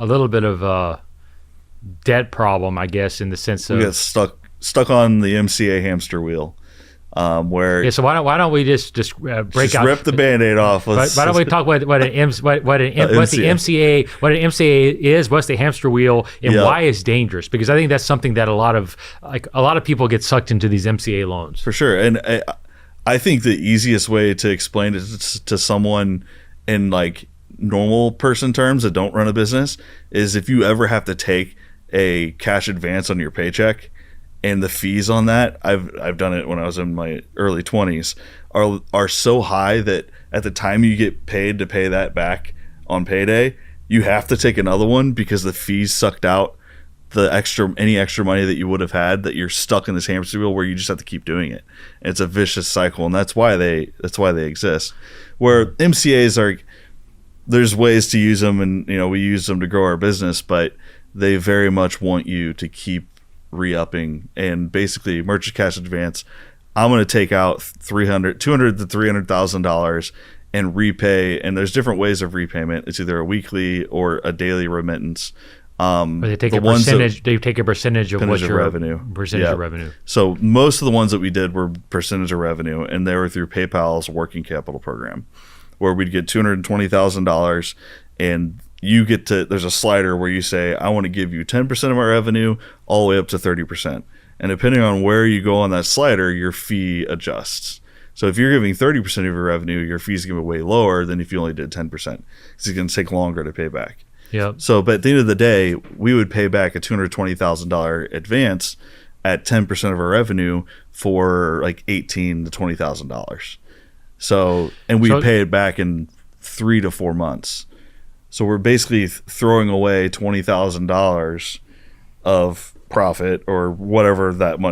a little bit of a debt problem, I guess, in the sense of we got stuck on the MCA hamster wheel. Where So why don't we just break out, rip the Band-Aid off? Why don't we talk about what the MCA is, what's the hamster wheel, and why it's dangerous? Because I think that's something that a lot of people get sucked into these MCA loans. For sure, and I think the easiest way to explain it to someone in like normal person terms that don't run a business is if you ever have to take a cash advance on your paycheck. And the fees on that, I've done it when I was in my early 20s, are so high that at the time you get paid to pay that back on payday, you have to take another one because the fees sucked out any extra money that you would have had, that you're stuck in this hamster wheel where you just have to keep doing it. And it's a vicious cycle, and that's why they exist. Where MCAs there's ways to use them, and we use them to grow our business, but they very much want you to keep re-upping. And basically merchant cash advance, I'm going to take out $200,000 to $300,000 and repay, and there's different ways of repayment. It's either a weekly or a daily remittance. They take a percentage. They take a percentage of your revenue. Percentage of revenue. So most of the ones that we did were percentage of revenue, and they were through PayPal's working capital program, where we'd get $220,000, and you get to, there's a slider where you say, I want to give you 10% of my revenue all the way up to 30%. And depending on where you go on that slider, your fee adjusts. So if you're giving 30% of your revenue, your fees going to be way lower than if you only did 10%, because it's going to take longer to pay back. Yeah. So, but at the end of the day, we would pay back a $220,000 advance at 10% of our revenue for like $18,000 to $20,000. So, and we pay it back in 3 to 4 months. So we're basically throwing away $20,000 of profit or whatever that money